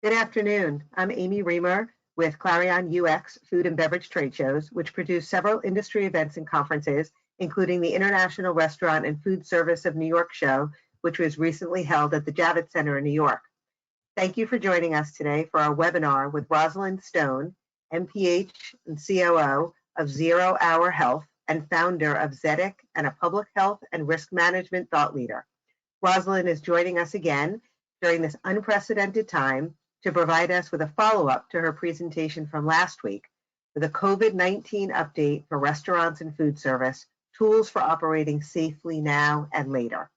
Good afternoon. I'm Amy Reamer with Clarion UX Food and Beverage Trade Shows, which produce several industry events and conferences, including the International Restaurant and Food Service of New York show, which was recently held at the Javits Center in New York. Thank you for joining us today for our webinar with Roslyn Stone, MPH and COO of 0 Hour Health and founder of Zedic and a public health and risk management thought leader. Roslyn is joining us again during this unprecedented time to provide us with a follow-up to her presentation from last week with a COVID-19 update for restaurants and food service, tools for operating safely now and later.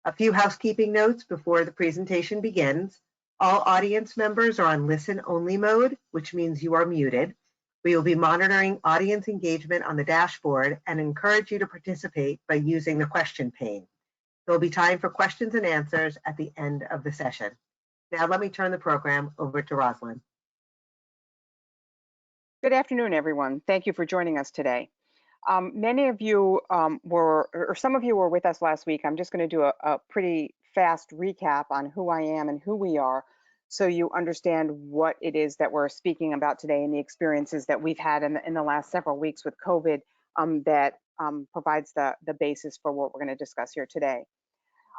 A few housekeeping notes before the presentation begins. All audience members are on listen-only mode, which means you are muted. We will be monitoring audience engagement on the dashboard and encourage you to participate by using the question pane. There will be time for questions and answers at the end of the session. Now let me turn the program over to Roslyn. Good afternoon, everyone. Thank you for joining us today. Many of you some of you were with us last week. I'm just going to do a pretty fast recap on who I am and who we are, so you understand what it is that we're speaking about today and the experiences that we've had in the last several weeks with COVID that provides the basis for what we're going to discuss here today.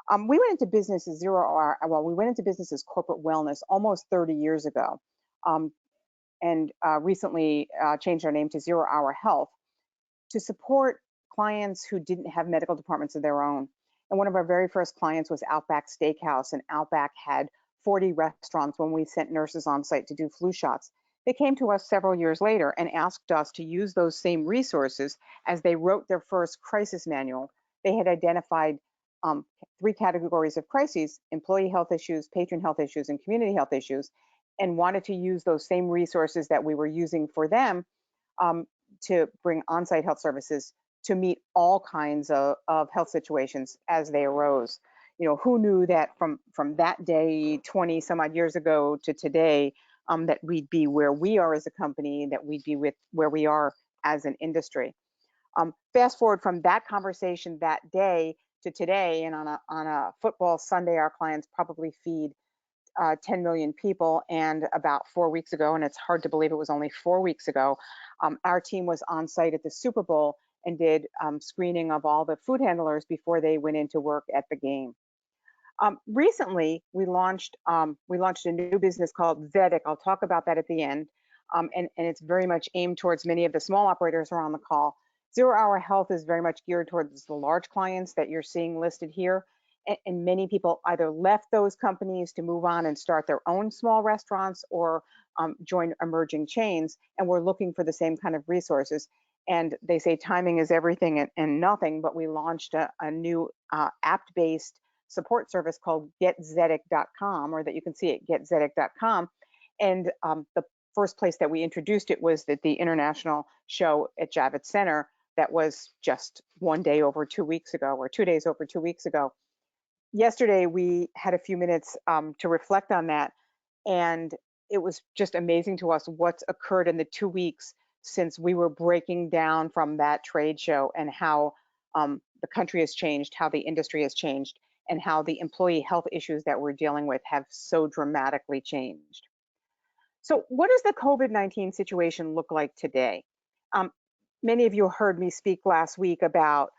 We went into business as we went into business as corporate wellness almost 30 years ago, and recently changed our name to 0 Hour Health to support clients who didn't have medical departments of their own. And one of our very first clients was Outback Steakhouse, and Outback had 40 restaurants when we sent nurses on site to do flu shots. They came to us several years later and asked us to use those same resources as they wrote their first crisis manual. They had identified 3 categories of crises: employee health issues, patron health issues, and community health issues, and wanted to use those same resources that we were using for them to bring on-site health services to meet all kinds of health situations as they arose. You know, who knew that from that day 20 some odd years ago to today that we'd be where we are as a company, that we'd be with where we are as an industry. Fast forward from that conversation that day to today, and on a football Sunday, our clients probably feed 10 million people. And about 4 weeks ago, and it's hard to believe it was only 4 weeks ago, our team was on site at the Super Bowl and did screening of all the food handlers before they went into work at the game. Recently, we launched a new business called Zedic. I'll talk about that at the end, and it's very much aimed towards many of the small operators who are on the call. 0 Hour Health is very much geared towards the large clients that you're seeing listed here. And many people either left those companies to move on and start their own small restaurants or join emerging chains, and we're looking for the same kind of resources. And they say timing is everything and nothing, but we launched a new app-based support service called getzedic.com, or that you can see at getzedic.com. And the first place that we introduced it was at the international show at Javits Center. That was just 1 day over 2 weeks ago, or 2 days over 2 weeks ago. Yesterday, we had a few minutes to reflect on that, and it was just amazing to us what's occurred in the 2 weeks since we were breaking down from that trade show, and how the country has changed, how the industry has changed, and how the employee health issues that we're dealing with have so dramatically changed. So what does the COVID-19 situation look like today? Many of you heard me speak last week about,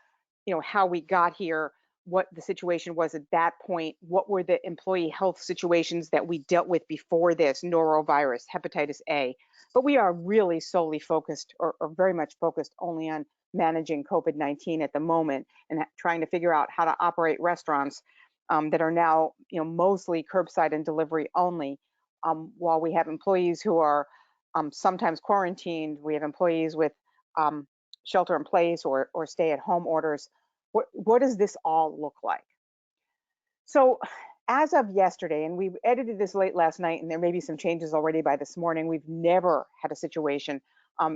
how we got here, what the situation was at that point, what were the employee health situations that we dealt with before this, norovirus, hepatitis A. But we are really solely focused, or very much focused, only on managing COVID-19 at the moment, and trying to figure out how to operate restaurants that are now, mostly curbside and delivery only. While we have employees who are sometimes quarantined, we have employees with shelter in place or stay-at-home orders. What does this all look like? So as of yesterday, and we edited this late last night, and there may be some changes already by this morning, we've never had a situation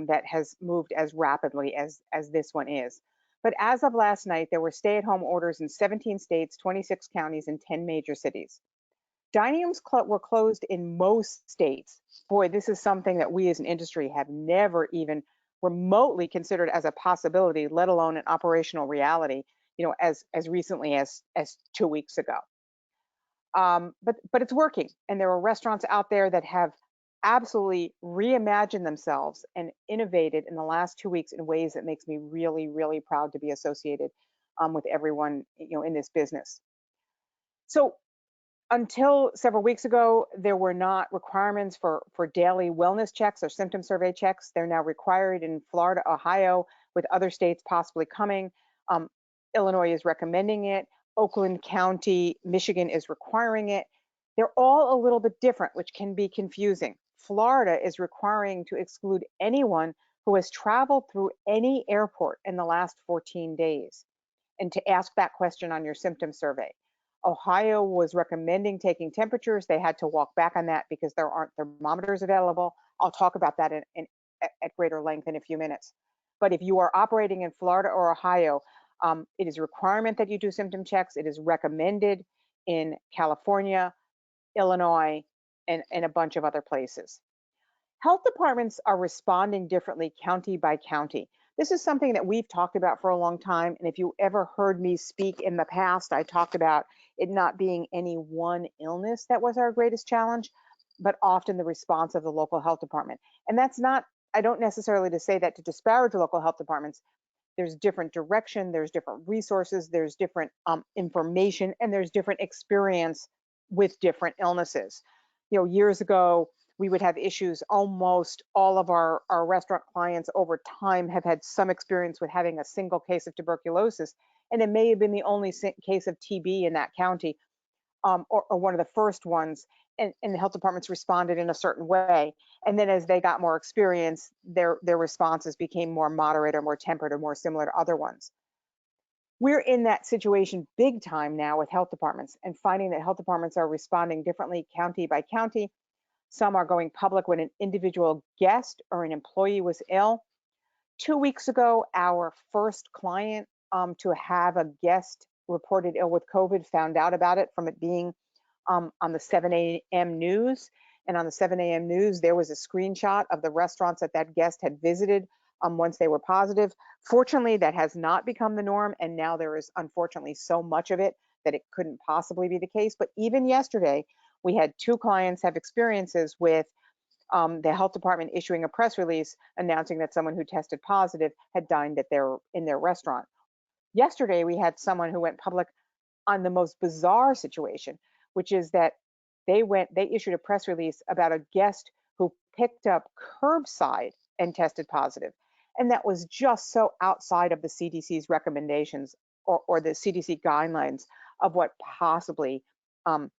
that has moved as rapidly as this one is. But as of last night, there were stay-at-home orders in 17 states, 26 counties, and 10 major cities. Dining rooms were closed in most states. Boy, this is something that we as an industry have never even remotely considered as a possibility, let alone an operational reality, as recently as 2 weeks ago. But it's working, and there are restaurants out there that have absolutely reimagined themselves and innovated in the last 2 weeks in ways that makes me really, really proud to be associated with everyone, in this business. So until several weeks ago, there were not requirements for daily wellness checks or symptom survey checks. They're now required in Florida, Ohio, with other states possibly coming. Um, Illinois is recommending it. Oakland County, Michigan is requiring it. They're all a little bit different, which can be confusing. Florida is requiring to exclude anyone who has traveled through any airport in the last 14 days and to ask that question on your symptom survey. Ohio was recommending taking temperatures. They had to walk back on that because there aren't thermometers available. I'll talk about that at greater length in a few minutes. But if you are operating in Florida or Ohio, it is a requirement that you do symptom checks. It is recommended in California, Illinois, and a bunch of other places. Health departments are responding differently county by county. This is something that we've talked about for a long time. And if you ever heard me speak in the past, I talked about it not being any one illness that was our greatest challenge, but often the response of the local health department. And that's not, I don't necessarily to say that to disparage local health departments. There's different direction, there's different resources, there's different information, and there's different experience with different illnesses. Years ago, we would have issues. Almost all of our restaurant clients over time have had some experience with having a single case of tuberculosis, and it may have been the only case of TB in that county, or one of the first ones, and the health departments responded in a certain way. And then as they got more experience, their responses became more moderate or more tempered or more similar to other ones. We're in that situation big time now with health departments, and finding that health departments are responding differently county by county. Some are going public when an individual guest or an employee was ill. 2 weeks ago, our first client to have a guest reported ill with COVID found out about it from it being on the 7 a.m. news. And on the 7 a.m. news, there was a screenshot of the restaurants that guest had visited once they were positive. Fortunately, that has not become the norm. And now there is unfortunately so much of it that it couldn't possibly be the case. But even yesterday, we had 2 clients have experiences with the health department issuing a press release announcing that someone who tested positive had dined in their restaurant. Yesterday, we had someone who went public on the most bizarre situation, which is that they issued a press release about a guest who picked up curbside and tested positive. And that was just so outside of the CDC's recommendations or the CDC guidelines of what possibly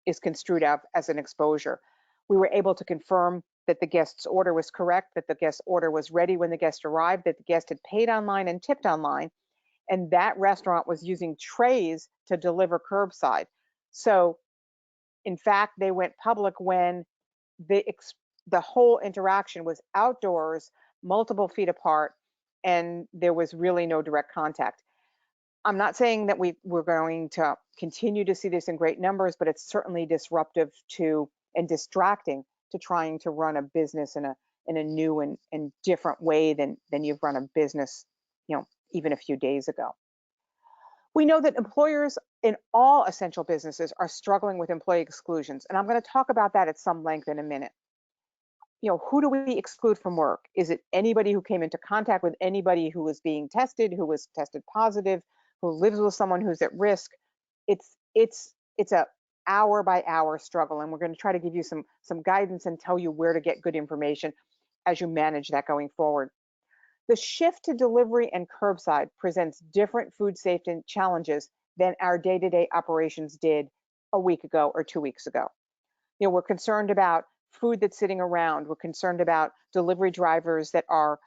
is construed out as an exposure. We were able to confirm that the guest's order was correct, that the guest's order was ready when the guest arrived, that the guest had paid online and tipped online, and that restaurant was using trays to deliver curbside. So in fact, they went public when the whole interaction was outdoors, multiple feet apart, and there was really no direct contact. I'm not saying that we're going to continue to see this in great numbers, but it's certainly disruptive to and distracting to trying to run a business in a new and different way than you've run a business, even a few days ago. We know that employers in all essential businesses are struggling with employee exclusions, and I'm going to talk about that at some length in a minute. Who do we exclude from work? Is it anybody who came into contact with anybody who was being tested, who was tested positive, who lives with someone who's at risk? It's a hour by hour struggle, and we're going to try to give you some guidance and tell you where to get good information as you manage that going forward. The shift to delivery and curbside presents different food safety challenges than our day-to-day operations did a week ago or 2 weeks ago. We're concerned about food that's sitting around. We're concerned about delivery drivers that are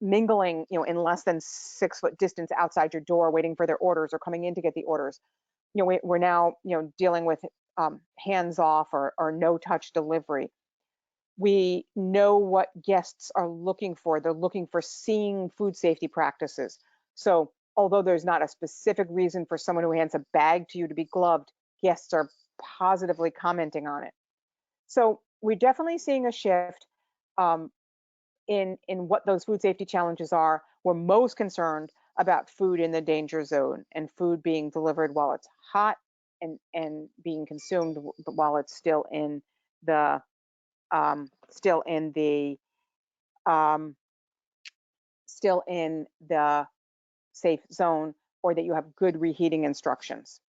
mingling, in less than 6 foot distance outside your door, waiting for their orders or coming in to get the orders. We're now, dealing with hands off or no touch delivery. We know what guests are looking for. They're looking for seeing food safety practices. So although there's not a specific reason for someone who hands a bag to you to be gloved, guests are positively commenting on it. So we're definitely seeing a shift in what those food safety challenges are. We're most concerned about food in the danger zone and food being delivered while it's hot and being consumed while it's still in the um, still in the um, still in the safe zone, or that you have good reheating instructions.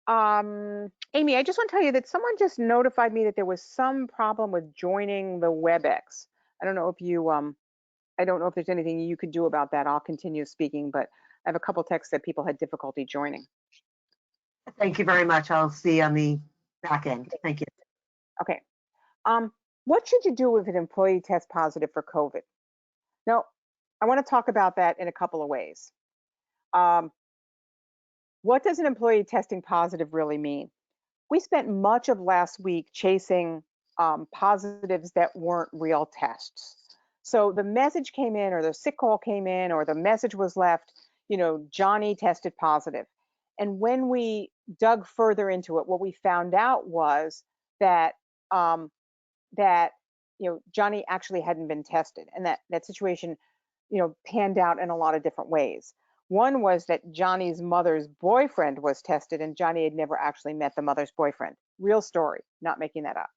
Amy, I just want to tell you that someone just notified me that there was some problem with joining the WebEx. I don't know if you, I don't know if there's anything you could do about that. I'll continue speaking, but I have a couple texts that people had difficulty joining. Thank you very much. I'll see you on the back end. Thank you. Okay. What should you do if an employee tests positive for COVID? Now, I want to talk about that in a couple of ways. What does an employee testing positive really mean? We spent much of last week chasing positives that weren't real tests. So the message came in, or the sick call came in, or the message was left, Johnny tested positive. And when we dug further into it, what we found out was that that Johnny actually hadn't been tested, and that situation panned out in a lot of different ways. One was that Johnny's mother's boyfriend was tested, and Johnny had never actually met the mother's boyfriend. Real story, not making that up.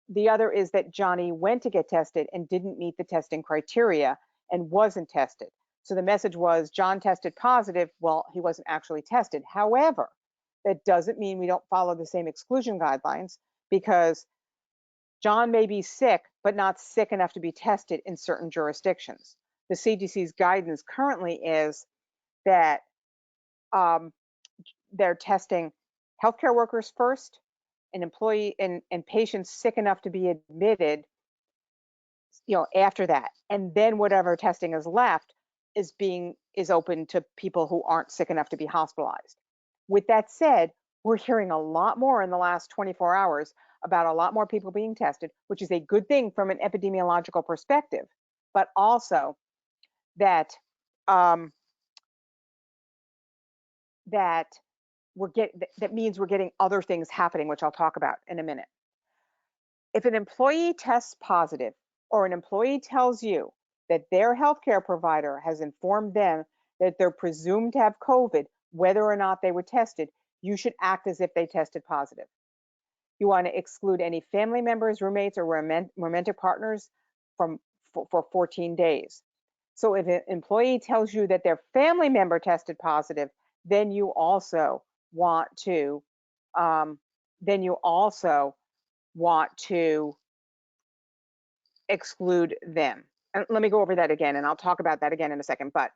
The other is that Johnny went to get tested and didn't meet the testing criteria and wasn't tested. So the message was, John tested positive. Well, he wasn't actually tested. However, that doesn't mean we don't follow the same exclusion guidelines, because John may be sick, but not sick enough to be tested in certain jurisdictions. The CDC's guidance currently is that they're testing healthcare workers first, and employee and patients sick enough to be admitted, after that, and then whatever testing is left is open to people who aren't sick enough to be hospitalized. With that said, we're hearing a lot more in the last 24 hours about a lot more people being tested, which is a good thing from an epidemiological perspective, but also that that means we're getting other things happening, which I'll talk about in a minute. If an employee tests positive, or an employee tells you that their healthcare provider has informed them that they're presumed to have COVID, whether or not they were tested, you should act as if they tested positive. You want to exclude any family members, roommates, or romantic partners for 14 days. So if an employee tells you that their family member tested positive, then you also want to exclude them. And let me go over that again, and I'll talk about that again in a second. But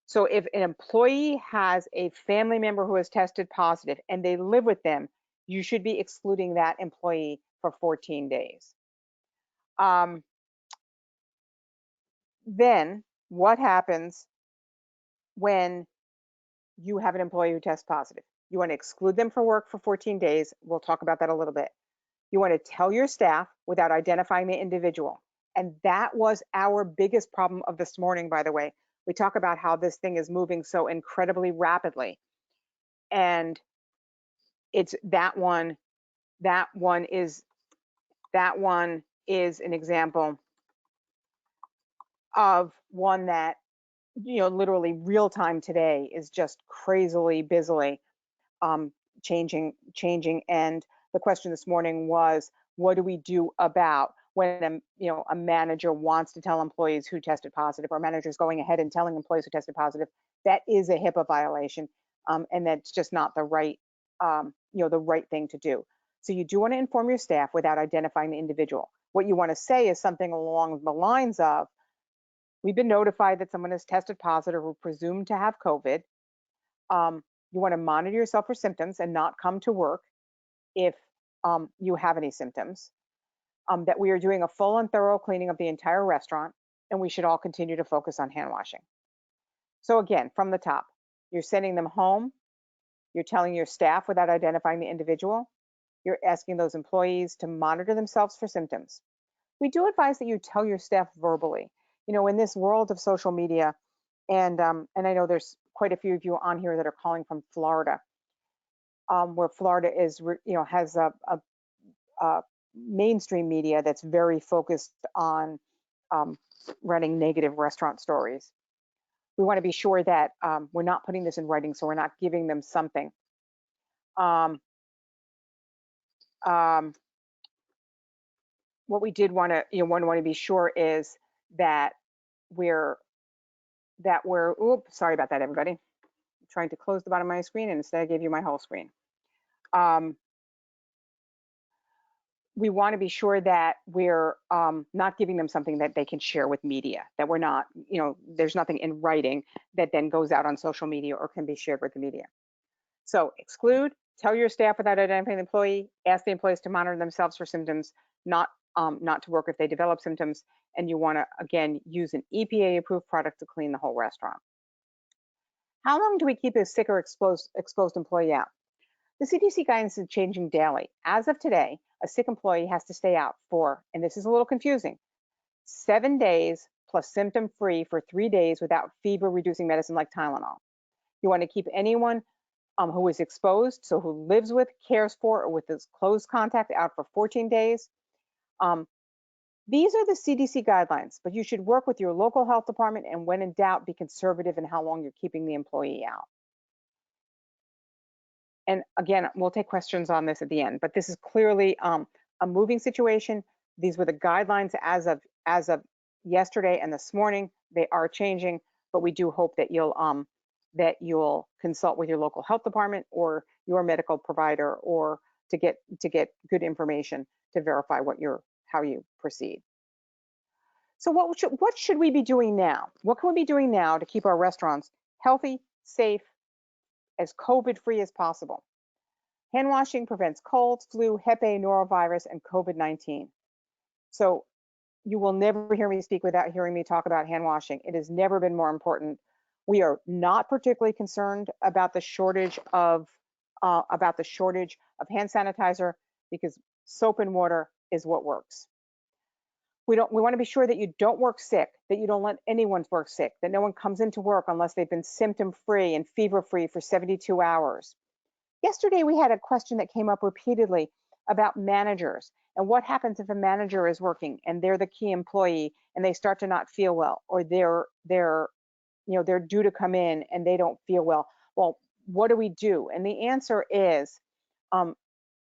so if an employee has a family member who has tested positive and they live with them, you should be excluding that employee for 14 days. Then what happens when you have an employee who tests positive? You want to exclude them from work for 14 days. We'll talk about that a little bit. You want to tell your staff without identifying the individual. And that was our biggest problem of this morning, by the way. We talk about how this thing is moving so incredibly rapidly. And it's that one is an example of one that, literally real time today is just crazily busily changing. And the question this morning was, what do we do about when a manager wants to tell employees who tested positive, or managers going ahead and telling employees who tested positive? That is a HIPAA violation, and that's just not the right the right thing to do. So you do want to inform your staff without identifying the individual. What you want to say is something along the lines of, we've been notified that someone has tested positive or presumed to have COVID. You want to monitor yourself for symptoms and not come to work if you have any symptoms. That we are doing a full and thorough cleaning of the entire restaurant, and we should all continue to focus on hand washing. So again, from the top, you're sending them home. You're telling your staff without identifying the individual. You're asking those employees to monitor themselves for symptoms. We do advise that you tell your staff verbally. In this world of social media, and I know there's quite a few of you on here that are calling from Florida, where Florida is, has a mainstream media that's very focused on running negative restaurant stories. We want to be sure that we're not putting this in writing, so we're not giving them something. What we did want to, want to be sure is that we're, oops, sorry about that, everybody. I'm trying to close the bottom of my screen, and instead I gave you my whole screen. We want to be sure that we're not giving them something that they can share with media, that we're not, there's nothing in writing that then goes out on social media or can be shared with the media. So exclude, tell your staff without identifying the employee, ask the employees to monitor themselves for symptoms, not to work if they develop symptoms, and you want to, again, use an EPA-approved product to clean the whole restaurant. How long do we keep a sick or exposed employee out? The CDC guidance is changing daily. As of today, a sick employee has to stay out for, and this is a little confusing, 7 days plus symptom-free for 3 days without fever-reducing medicine like Tylenol. You want to keep anyone who is exposed, so who lives with, cares for, or with this close contact out for 14 days. These are the CDC guidelines, but you should work with your local health department, and when in doubt, be conservative in how long you're keeping the employee out. And again, we'll take questions on this at the end, but this is clearly a moving situation. These were the guidelines as of yesterday and this morning. They are changing, but we do hope that you'll consult with your local health department or your medical provider, or to get good information to verify how you proceed. So what should we be doing now? What can we be doing now to keep our restaurants healthy, safe, as COVID-free as possible? Hand washing prevents colds, flu, Hep A, norovirus, and COVID-19. So you will never hear me speak without hearing me talk about hand washing. It has never been more important. We are not particularly concerned about the shortage of hand sanitizer, because soap and water is what works. We want to be sure that you don't work sick, that you don't let anyone work sick, that no one comes into work unless they've been symptom-free and fever-free for 72 hours. Yesterday, we had a question that came up repeatedly about managers and what happens if a manager is working and they're the key employee and they start to not feel well, or they're due to come in and they don't feel well. Well, what do we do? And the answer is,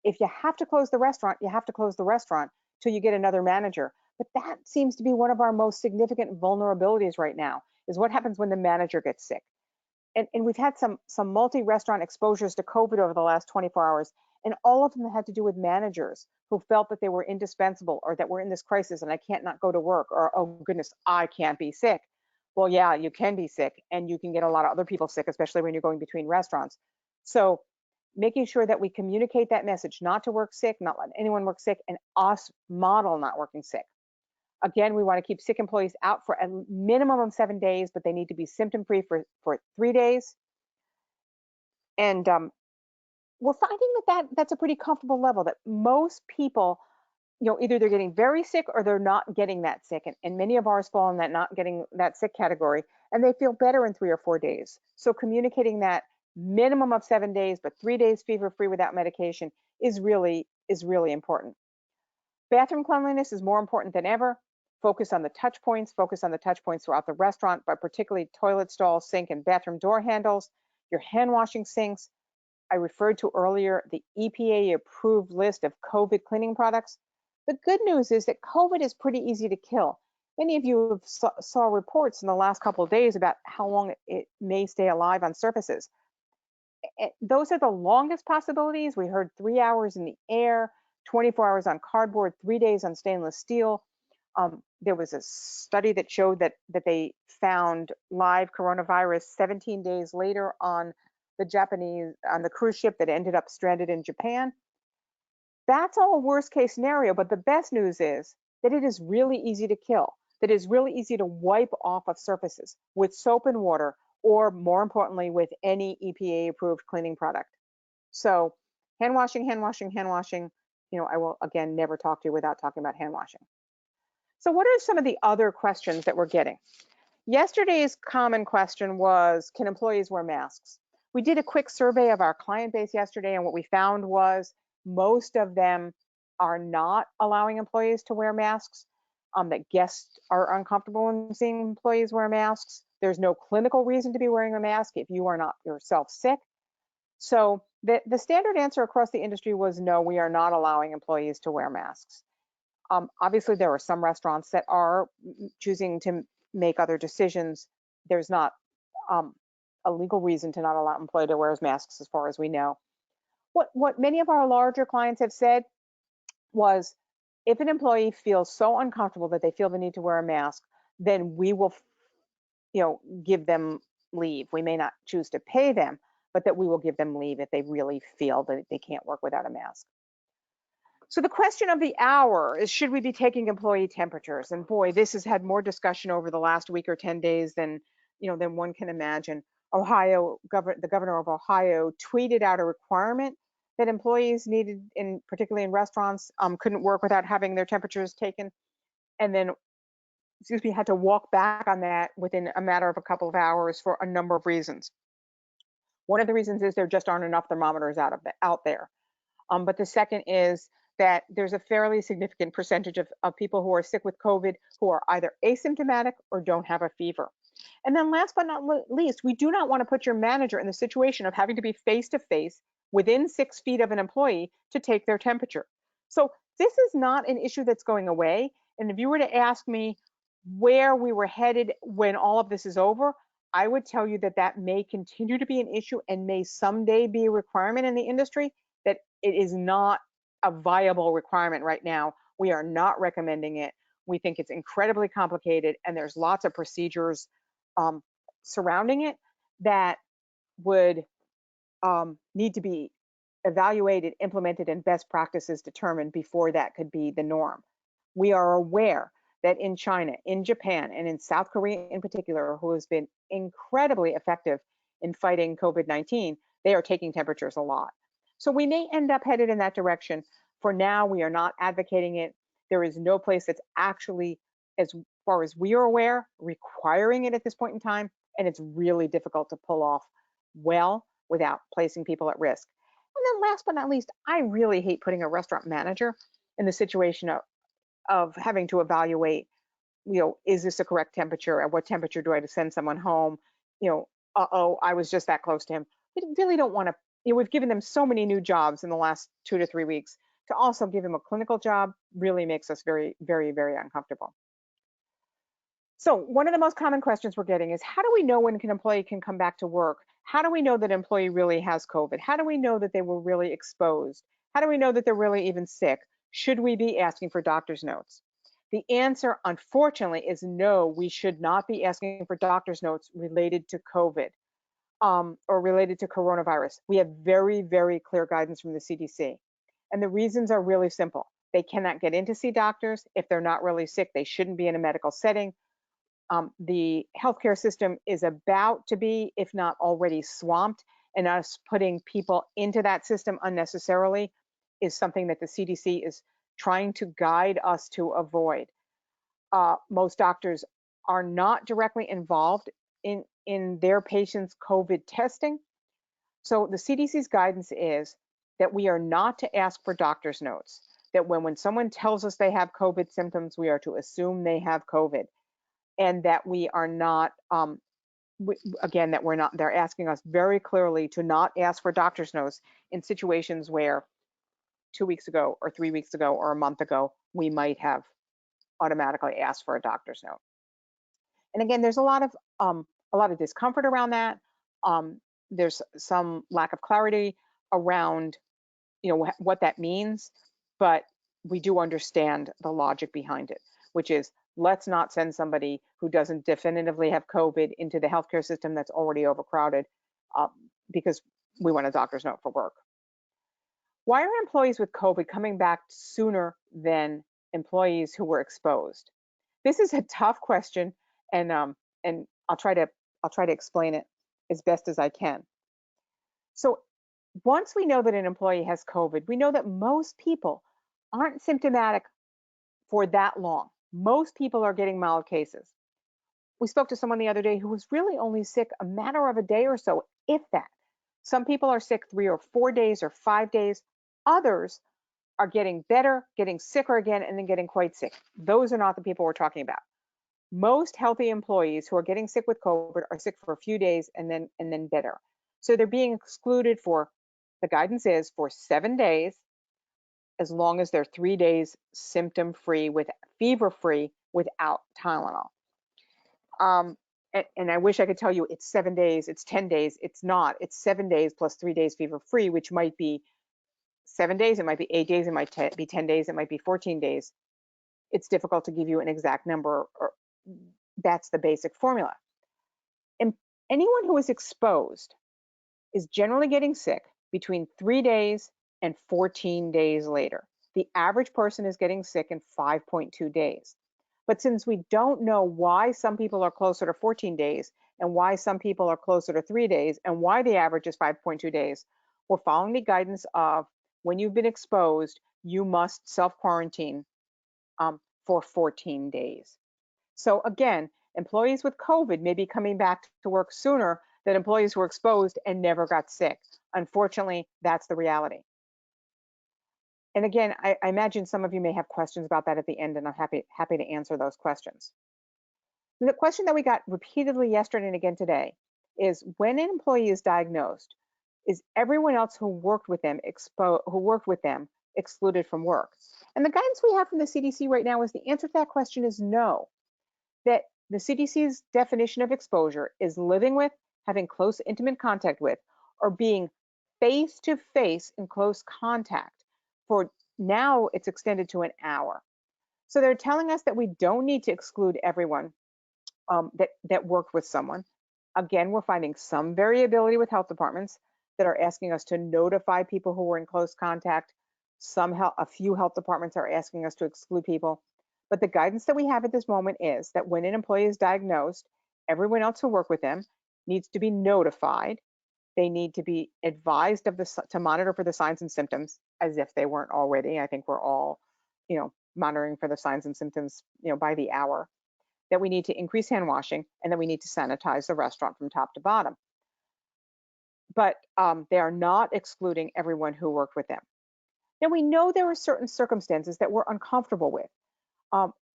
if you have to close the restaurant, you have to close the restaurant till you get another manager. But that seems to be one of our most significant vulnerabilities right now, is what happens when the manager gets sick. And we've had some multi-restaurant exposures to COVID over the last 24 hours, and all of them had to do with managers who felt that they were indispensable, or that we're in this crisis and I can't not go to work, or, oh goodness, I can't be sick. Well, yeah, you can be sick, and you can get a lot of other people sick, especially when you're going between restaurants. So making sure that we communicate that message, not to work sick, not let anyone work sick, and us model not working sick. Again, we want to keep sick employees out for a minimum of 7 days, but they need to be symptom-free for 3 days. And we're finding that's a pretty comfortable level, that most people, either they're getting very sick or they're not getting that sick. And many of ours fall in that not getting that sick category, and they feel better in 3 or 4 days. So communicating that minimum of 7 days, but 3 days fever-free without medication is really important. Bathroom cleanliness is more important than ever. Focus on the touch points throughout the restaurant, but particularly toilet stalls, sink, and bathroom door handles, your hand washing sinks. I referred to earlier the EPA-approved list of COVID cleaning products. The good news is that COVID is pretty easy to kill. Many of you saw reports in the last couple of days about how long it may stay alive on surfaces. Those are the longest possibilities. We heard 3 hours in the air, 24 hours on cardboard, 3 days on stainless steel. There was a study that showed that they found live coronavirus 17 days later on the cruise ship that ended up stranded in Japan. That's all a worst case scenario, but the best news is that it is really easy to kill, that it is really easy to wipe off of surfaces with soap and water, or more importantly, with any EPA-approved cleaning product. So hand washing. I will, again, never talk to you without talking about hand washing. So what are some of the other questions that we're getting? Yesterday's common question was, can employees wear masks? We did a quick survey of our client base yesterday, and what we found was most of them are not allowing employees to wear masks, that guests are uncomfortable in seeing employees wear masks. There's no clinical reason to be wearing a mask if you are not yourself sick. So the standard answer across the industry was no, we are not allowing employees to wear masks. Obviously, there are some restaurants that are choosing to make other decisions. There's not a legal reason to not allow an employee to wear masks as far as we know. What many of our larger clients have said was, if an employee feels so uncomfortable that they feel the need to wear a mask, then we will, give them leave. We may not choose to pay them, but that we will give them leave if they really feel that they can't work without a mask. So the question of the hour is, should we be taking employee temperatures? And boy, this has had more discussion over the last week or 10 days than one can imagine. The governor of Ohio tweeted out a requirement that employees needed, particularly in restaurants, couldn't work without having their temperatures taken, and then, had to walk back on that within a matter of a couple of hours for a number of reasons. One of the reasons is there just aren't enough thermometers out there. But the second is that there's a fairly significant percentage of people who are sick with COVID who are either asymptomatic or don't have a fever. And then last but not least, we do not want to put your manager in the situation of having to be face-to-face within 6 feet of an employee to take their temperature. So this is not an issue that's going away. And if you were to ask me where we were headed when all of this is over, I would tell you that that may continue to be an issue and may someday be a requirement in the industry, that it is not a viable requirement right now. We are not recommending it. We think it's incredibly complicated, and there's lots of procedures surrounding it that would need to be evaluated, implemented, and best practices determined before that could be the norm. We are aware that in China, in Japan, and in South Korea in particular, who has been incredibly effective in fighting COVID-19, they are taking temperatures a lot. So we may end up headed in that direction. For now, we are not advocating it. There is no place that's actually, as far as we are aware, requiring it at this point in time, and it's really difficult to pull off well without placing people at risk. And then last but not least, I really hate putting a restaurant manager in the situation of having to evaluate, is this a correct temperature? At what temperature do I have to send someone home? I was just that close to him. We really don't want to, we've given them so many new jobs in the last 2 to 3 weeks. To also give them a clinical job really makes us very, very, very uncomfortable. So one of the most common questions we're getting is, how do we know when an employee can come back to work? How do we know that an employee really has COVID? How do we know that they were really exposed? How do we know that they're really even sick? Should we be asking for doctor's notes? The answer, unfortunately, is no, we should not be asking for doctor's notes related to COVID or related to coronavirus. We have very, very clear guidance from the CDC. And the reasons are really simple. They cannot get in to see doctors. If they're not really sick, they shouldn't be in a medical setting. The healthcare system is about to be, if not already swamped, and us putting people into that system unnecessarily is something that the CDC is trying to guide us to avoid. Most doctors are not directly involved in their patients' COVID testing. So the CDC's guidance is that we are not to ask for doctor's notes, that when someone tells us they have COVID symptoms, we are to assume they have COVID, and that we are not, they're asking us very clearly to not ask for doctor's notes in situations where 2 weeks ago or 3 weeks ago or a month ago, we might have automatically asked for a doctor's note. And again, there's a lot of discomfort around that. There's some lack of clarity around what that means, but we do understand the logic behind it, which is, let's not send somebody who doesn't definitively have COVID into the healthcare system that's already overcrowded because we want a doctor's note for work. Why are employees with COVID coming back sooner than employees who were exposed? This is a tough question, and I'll try to explain it as best as I can. So once we know that an employee has COVID, we know that most people aren't symptomatic for that long. Most people are getting mild cases. We spoke to someone the other day who was really only sick a matter of a day or so, if that. Some people are sick 3 or 4 days or 5 days. Others are getting better, getting sicker again, and then getting quite sick. Those are not the people we're talking about. Most healthy employees who are getting sick with COVID are sick for a few days and then better. So they're being excluded for, the guidance is for 7 days, as long as they're 3 days symptom-free, with fever-free, without Tylenol. And I wish I could tell you it's 7 days, it's 10 days. It's not. It's 7 days plus 3 days fever-free, which might be 7 days, it might be 8 days, it might be 10 days, it might be 14 days. It's difficult to give you an exact number, or that's the basic formula. And anyone who is exposed is generally getting sick between 3 days and 14 days later. The average person is getting sick in 5.2 days. But since we don't know why some people are closer to 14 days and why some people are closer to 3 days and why the average is 5.2 days, we're following the guidance of, when you've been exposed, you must self-quarantine for 14 days. So again, employees with COVID may be coming back to work sooner than employees who were exposed and never got sick. Unfortunately, that's the reality. And again, I imagine some of you may have questions about that at the end, and I'm happy to answer those questions. The question that we got repeatedly yesterday and again today is, when an employee is diagnosed, is everyone else who worked with them excluded from work? And the guidance we have from the CDC right now is, the answer to that question is no. That the CDC's definition of exposure is living with, having close intimate contact with, or being face-to-face in close contact. For now, it's extended to an hour. So they're telling us that we don't need to exclude everyone that worked with someone. Again, we're finding some variability with health departments that are asking us to notify people who were in close contact. A few health departments are asking us to exclude people. But the guidance that we have at this moment is that when an employee is diagnosed, everyone else who worked with them needs to be notified. They need to be advised to monitor for the signs and symptoms, as if they weren't already. I think we're all, monitoring for the signs and symptoms, by the hour. That we need to increase hand washing, and that we need to sanitize the restaurant from top to bottom. But they are not excluding everyone who worked with them. Now, we know there are certain circumstances that we're uncomfortable with.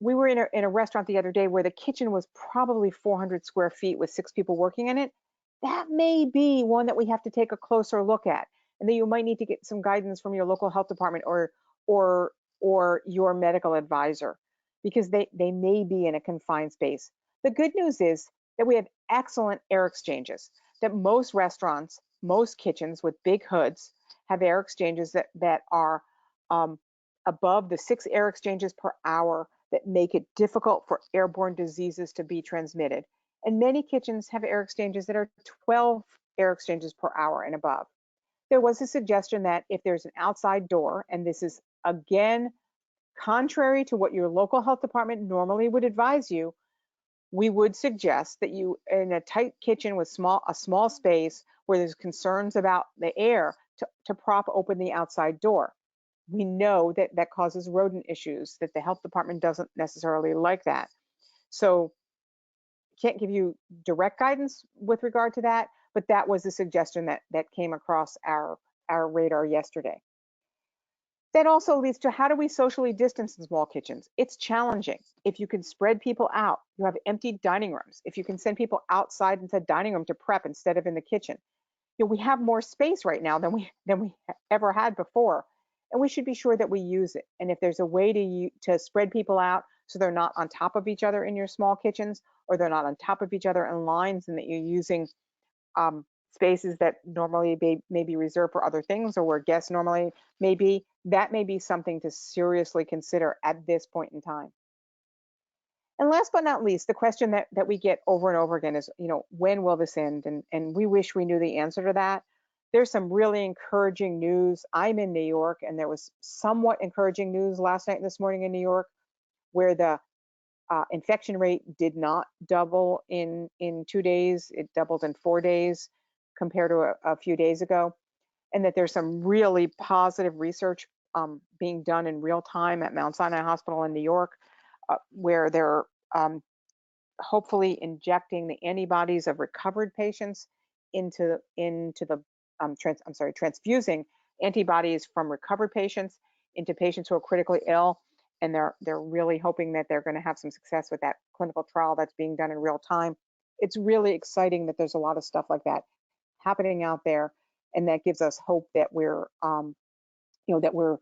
We were in a restaurant the other day where the kitchen was probably 400 square feet with 6 people working in it. That may be one that we have to take a closer look at, and that you might need to get some guidance from your local health department or your medical advisor, because they may be in a confined space. The good news is that we have excellent air exchanges, that most restaurants, most kitchens with big hoods have air exchanges that are above the 6 air exchanges per hour, that make it difficult for airborne diseases to be transmitted. And many kitchens have air exchanges that are 12 air exchanges per hour and above. There was a suggestion that if there's an outside door, and this is again contrary to what your local health department normally would advise you, we would suggest that you, in a tight kitchen with a small space where there's concerns about the air, to prop open the outside door. We know that causes rodent issues, that the health department doesn't necessarily like that. So can't give you direct guidance with regard to that, but that was a suggestion that came across our radar yesterday. That also leads to, how do we socially distance in small kitchens? It's challenging. If you can spread people out, you have empty dining rooms. If you can send people outside into the dining room to prep instead of in the kitchen, we have more space right now than we ever had before, and we should be sure that we use it. And if there's a way to spread people out so they're not on top of each other in your small kitchens, or they're not on top of each other in lines, and that you're using spaces that normally may be reserved for other things, or where guests normally may be, that may be something to seriously consider at this point in time. And last but not least, the question that we get over and over again is, when will this end? And we wish we knew the answer to that. There's some really encouraging news. I'm in New York, and there was somewhat encouraging news last night and this morning in New York, where the infection rate did not double in 2 days. It doubled in 4 days compared to a few days ago. And that there's some really positive research being done in real time at Mount Sinai Hospital in New York, where they're hopefully injecting the antibodies of recovered patients into the transfusing antibodies from recovered patients into patients who are critically ill, and they're really hoping that they're going to have some success with that clinical trial that's being done in real time. It's really exciting that there's a lot of stuff like that happening out there, and that gives us hope that that we're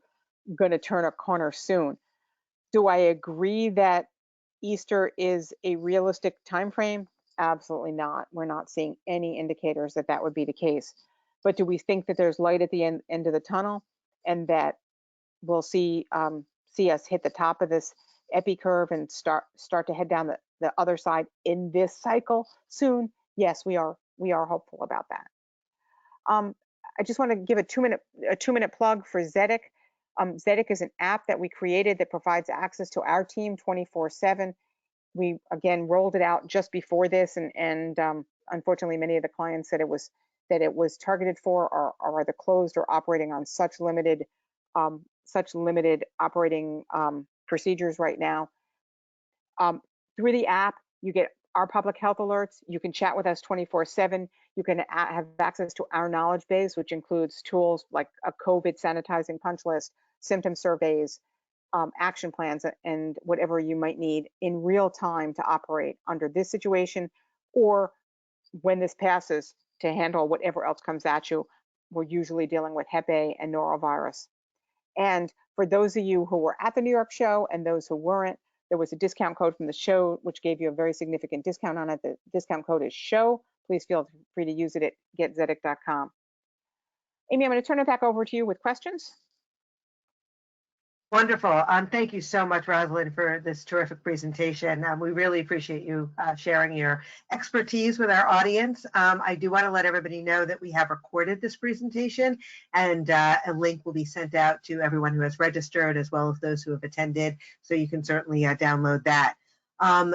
going to turn a corner soon. Do I agree that Easter is a realistic time frame? Absolutely not. We're not seeing any indicators that that would be the case. But do we think that there's light at the end of the tunnel, and that we'll see us hit the top of this epi curve and start to head down the other side in this cycle soon? Yes, we are hopeful about that. I just want to give a two-minute plug for Zedic. Zedic is an app that we created that provides access to our team 24/7. We again rolled it out just before this, and unfortunately, many of the clients that it was targeted for are either closed or operating on such limited operating procedures right now. Through the app, you get our public health alerts. You can chat with us 24/7. You can have access to our knowledge base, which includes tools like a COVID sanitizing punch list, symptom surveys, action plans, and whatever you might need in real time to operate under this situation, or when this passes, to handle whatever else comes at you. We're usually dealing with Hep A and norovirus. And for those of you who were at the New York show and those who weren't, there was a discount code from the show, which gave you a very significant discount on it. The discount code is SHOW. Please feel free to use it at getzedec.com. Amy, I'm going to turn it back over to you with questions. Wonderful. Thank you so much, Roslyn, for this terrific presentation. We really appreciate you sharing your expertise with our audience. I do want to let everybody know that we have recorded this presentation, and a link will be sent out to everyone who has registered, as well as those who have attended, so you can certainly download that.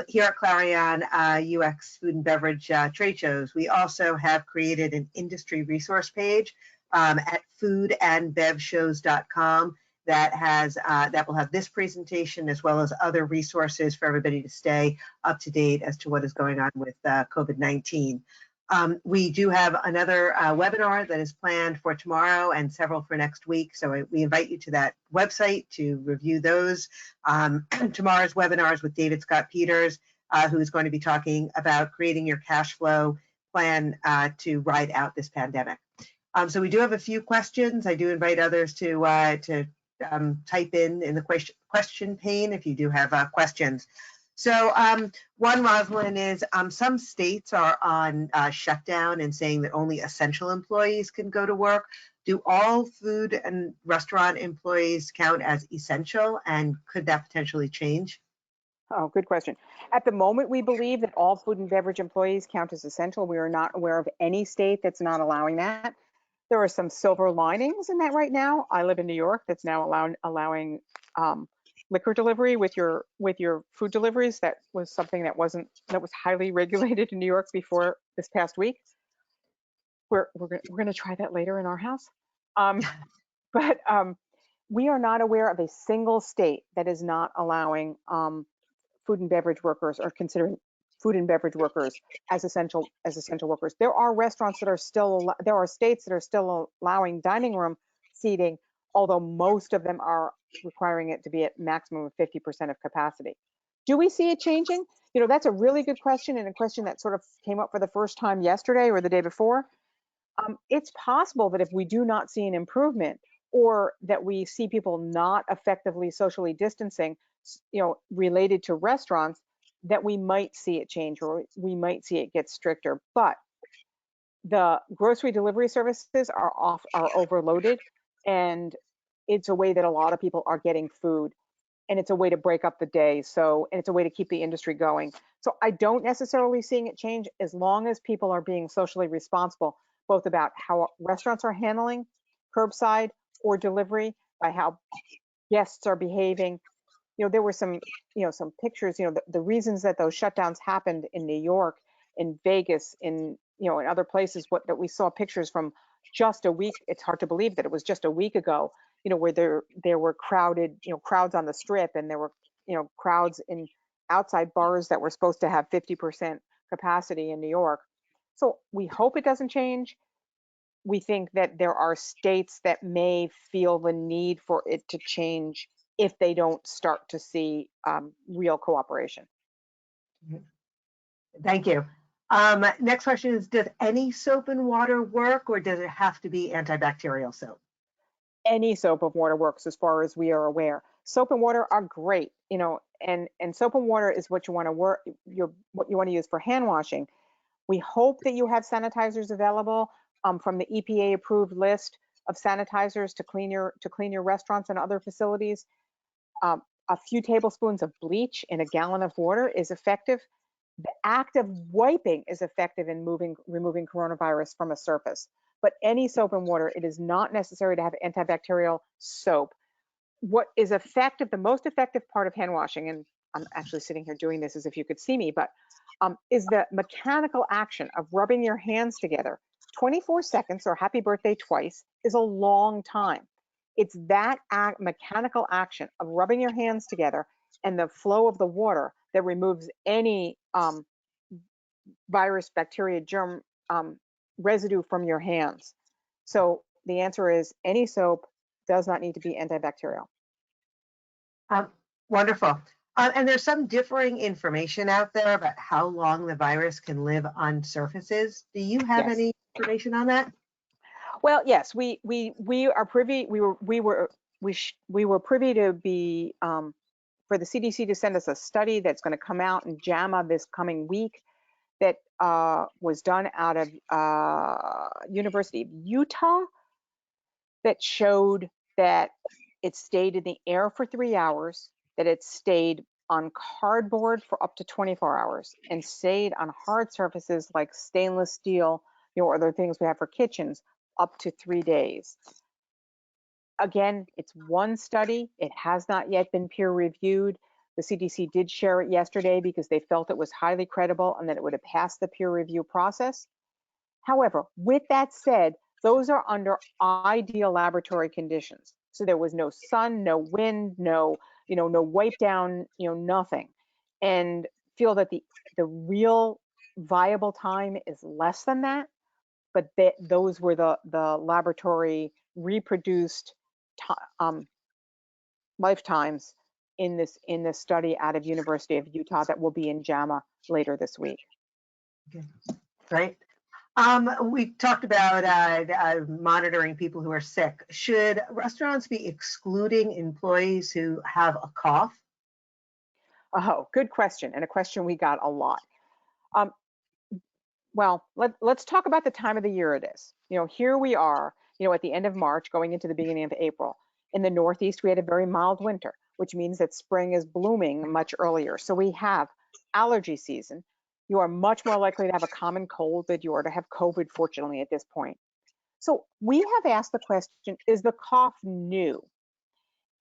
Here at Clarion UX Food and Beverage Trade Shows, we also have created an industry resource page at foodandbevshows.com. that will have this presentation, as well as other resources for everybody to stay up to date as to what is going on with COVID-19. We do have another webinar that is planned for tomorrow and several for next week. So we invite you to that website to review those. Tomorrow's webinar is with David Scott Peters, who is going to be talking about creating your cash flow plan to ride out this pandemic. So we do have a few questions. I do invite others to type in the question pane if you do have questions. So one, Roslyn, is some states are on shutdown and saying that only essential employees can go to work. Do all food and restaurant employees count as essential, and could that potentially change? Oh, good question. At the moment, we believe that all food and beverage employees count as essential. We are not aware of any state that's not allowing that. There are some silver linings in that right now. I live in New York, that's now allowing liquor delivery with your food deliveries. That was something that was highly regulated in New York before this past week. We're going to try that later in our house. But we are not aware of a single state that is not allowing food and beverage workers, or considering food and beverage workers as essential workers. There are restaurants that are still, there are states that are still allowing dining room seating, although most of them are requiring it to be at maximum of 50% of capacity. Do we see it changing? You know, that's a really good question, and a question that sort of came up for the first time yesterday or the day before. It's possible that if we do not see an improvement, or that we see people not effectively socially distancing, you know, related to restaurants, that we might see it change, or we might see it get stricter. But the grocery delivery services are overloaded, and it's a way that a lot of people are getting food, and it's a way to break up the day. So, and it's a way to keep the industry going. So I don't necessarily seeing it change, as long as people are being socially responsible, both about how restaurants are handling curbside or delivery, by how guests are behaving. You know, there were some pictures, the reasons that those shutdowns happened in New York, in Vegas, in other places, that we saw pictures from just a week. It's hard to believe that it was just a week ago, where there were crowds on the Strip, and there were, crowds in outside bars that were supposed to have 50% capacity in New York. So we hope it doesn't change. We think that there are states that may feel the need for it to change if they don't start to see real cooperation. Thank you. Next question is, does any soap and water work, or does it have to be antibacterial soap? Any soap and water works as far as we are aware. Soap and water are great, and soap and water is what you want to what you want to use for hand washing. We hope that you have sanitizers available from the EPA approved list of sanitizers to clean your restaurants and other facilities. A few tablespoons of bleach in a gallon of water is effective. The act of wiping is effective in removing coronavirus from a surface. But any soap and water, it is not necessary to have antibacterial soap. What is effective, the most effective part of hand washing, and I'm actually sitting here doing this as if you could see me, but is the mechanical action of rubbing your hands together. 24 seconds or happy birthday twice is a long time. It's that mechanical action of rubbing your hands together and the flow of the water that removes any virus, bacteria, germ residue from your hands. So the answer is any soap does not need to be antibacterial. Wonderful. And there's some differing information out there about how long the virus can live on surfaces. Do you have any information on that? Well, yes, we are privy. We were privy to be for the CDC to send us a study that's going to come out in JAMA this coming week that was done out of University of Utah that showed that it stayed in the air for 3 hours, that it stayed on cardboard for up to 24 hours and stayed on hard surfaces like stainless steel, other things we have for kitchens up to 3 days. Again, it's one study. It has not yet been peer reviewed. The CDC did share it yesterday because they felt it was highly credible and that it would have passed the peer review process. However, with that said, those are under ideal laboratory conditions. So there was no sun, no wind, no wipe down, nothing. And feel that the real viable time is less than that. But those were the laboratory reproduced lifetimes in this study out of University of Utah that will be in JAMA later this week. Okay. Great. We talked about monitoring people who are sick. Should restaurants be excluding employees who have a cough? Oh, good question, and a question we got a lot. Well, let's talk about the time of the year it is. Here we are, at the end of March, going into the beginning of April. In the Northeast, we had a very mild winter, which means that spring is blooming much earlier. So we have allergy season. You are much more likely to have a common cold than you are to have COVID, fortunately, at this point. So we have asked the question, is the cough new?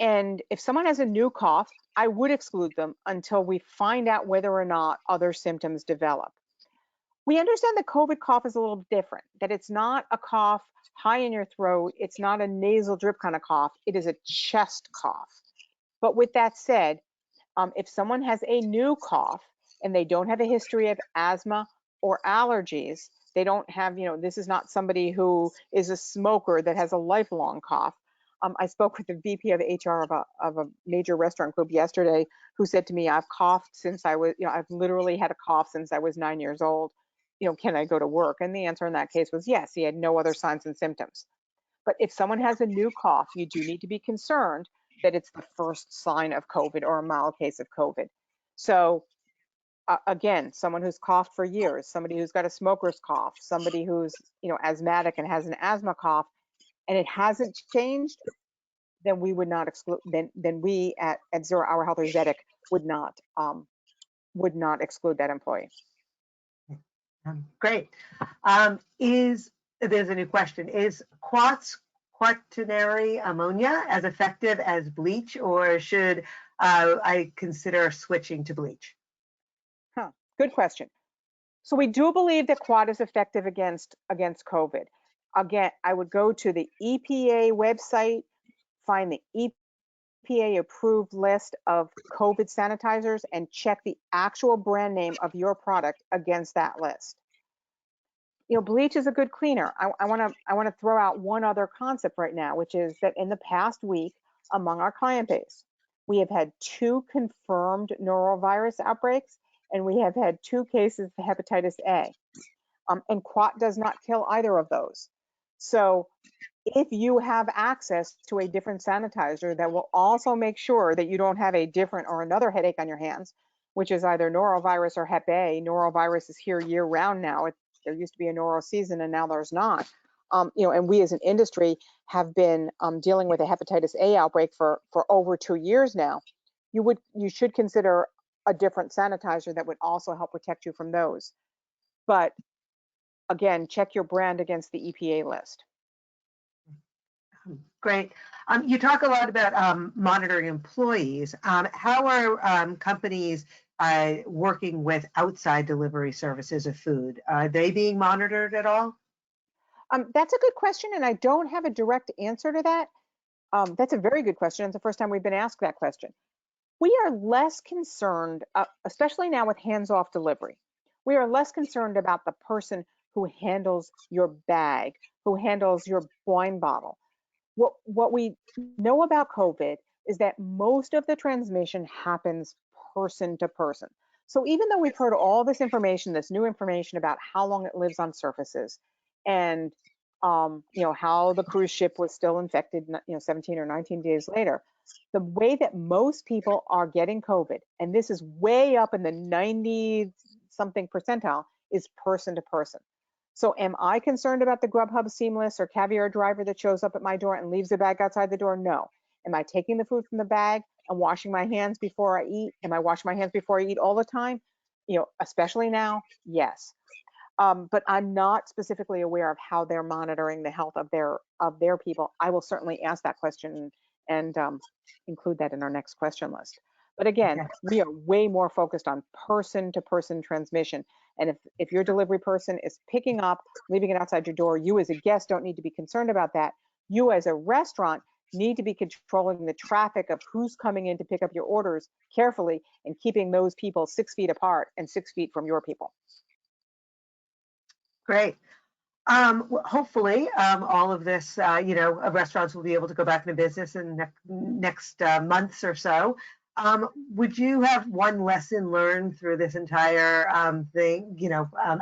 And if someone has a new cough, I would exclude them until we find out whether or not other symptoms develop. We understand the COVID cough is a little different, that it's not a cough high in your throat. It's not a nasal drip kind of cough. It is a chest cough. But with that said, if someone has a new cough and they don't have a history of asthma or allergies, they don't have, this is not somebody who is a smoker that has a lifelong cough. I spoke with the VP of HR of a major restaurant group yesterday who said to me, I've coughed since I was, I've literally had a cough since I was 9 years old. Can I go to work? And the answer in that case was yes. He had no other signs and symptoms. But if someone has a new cough, you do need to be concerned that it's the first sign of COVID or a mild case of COVID. So again, someone who's coughed for years, somebody who's got a smoker's cough, somebody who's asthmatic and has an asthma cough, and it hasn't changed, then we would not exclude. Then we at 0 Hour Health or Zedic would not exclude that employee. Great. There's a new question. Is quaternary ammonia as effective as bleach, or should I consider switching to bleach? Good question. So we do believe that quat is effective against COVID. Again, I would go to the EPA website, find the EPA approved list of COVID sanitizers, and check the actual brand name of your product against that list. Bleach is a good cleaner. I want to throw out one other concept right now, which is that in the past week, among our client base, We have had 2 confirmed norovirus outbreaks, and we have had 2 cases of hepatitis A. And quat does not kill either of those. So if you have access to a different sanitizer that will also make sure that you don't have a different or another headache on your hands, which is either norovirus or hep A. Norovirus is here year round now. There used to be a noro season and now there's not. And we as an industry have been dealing with a hepatitis A outbreak for over 2 years now. You should consider a different sanitizer that would also help protect you from those. But again, check your brand against the EPA list. Great. You talk a lot about monitoring employees. How are companies working with outside delivery services of food? Are they being monitored at all? That's a good question, and I don't have a direct answer to that. That's a very good question. It's the first time we've been asked that question. We are less concerned, especially now with hands-off delivery. We are less concerned about the person who handles your bag, who handles your wine bottle. What we know about COVID is that most of the transmission happens person to person. So even though we've heard all this information, this new information about how long it lives on surfaces, and how the cruise ship was still infected, 17 or 19 days later, the way that most people are getting COVID, and this is way up in the 90-something percentile, is person to person. So am I concerned about the Grubhub Seamless or Caviar driver that shows up at my door and leaves the bag outside the door? No. Am I taking the food from the bag and washing my hands before I eat? Am I washing my hands before I eat all the time? Especially now, yes. But I'm not specifically aware of how they're monitoring the health of their people. I will certainly ask that question and include that in our next question list. But again, we are way more focused on person-to-person transmission. And if your delivery person is picking up, leaving it outside your door, you as a guest don't need to be concerned about that. You as a restaurant need to be controlling the traffic of who's coming in to pick up your orders carefully and keeping those people 6 feet apart and 6 feet from your people. Great. Hopefully, all of this, restaurants will be able to go back into business in the next months or so. Would you have one lesson learned through this entire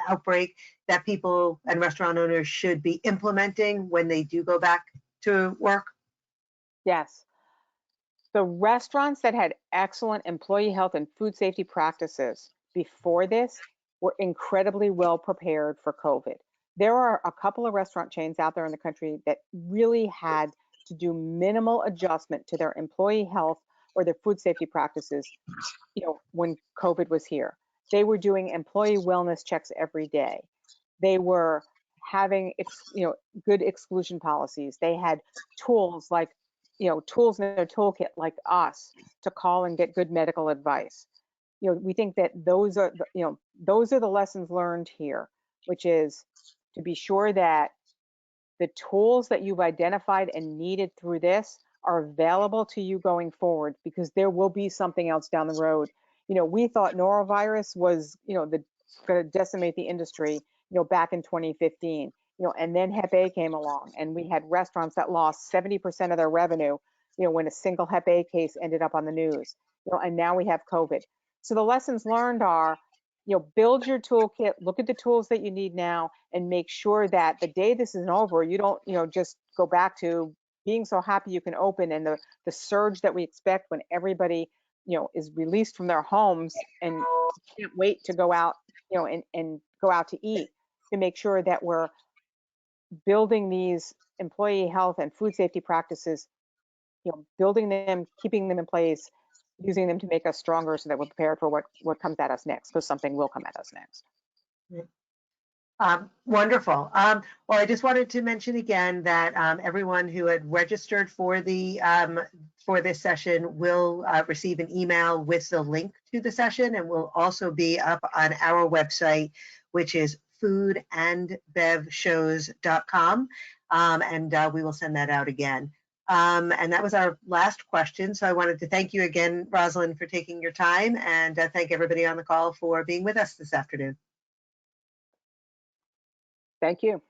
outbreak that people and restaurant owners should be implementing when they do go back to work? Yes. The restaurants that had excellent employee health and food safety practices before this were incredibly well prepared for COVID. There are a couple of restaurant chains out there in the country that really had to do minimal adjustment to their employee health or their food safety practices, when COVID was here. They were doing employee wellness checks every day. They were having, good exclusion policies. They had tools like, tools in their toolkit like us to call and get good medical advice. We think that those are the lessons learned here, which is to be sure that the tools that you've identified and needed through this are available to you going forward, because there will be something else down the road. We thought norovirus was, going to decimate the industry, back in 2015, and then Hep A came along and we had restaurants that lost 70% of their revenue, when a single Hep A case ended up on the news, and now we have COVID. So the lessons learned are, build your toolkit, look at the tools that you need now, and make sure that the day this is over, you don't, just go back to being so happy you can open, and the surge that we expect when everybody, is released from their homes and can't wait to go out, and go out to eat, to make sure that we're building these employee health and food safety practices, building them, keeping them in place, using them to make us stronger so that we're prepared for what comes at us next, because something will come at us next. Wonderful. Well, I just wanted to mention again that everyone who had registered for this session will receive an email with the link to the session, and will also be up on our website, which is foodandbevshows.com, and we will send that out again. And that was our last question. So I wanted to thank you again, Roslyn, for taking your time, and thank everybody on the call for being with us this afternoon. Thank you.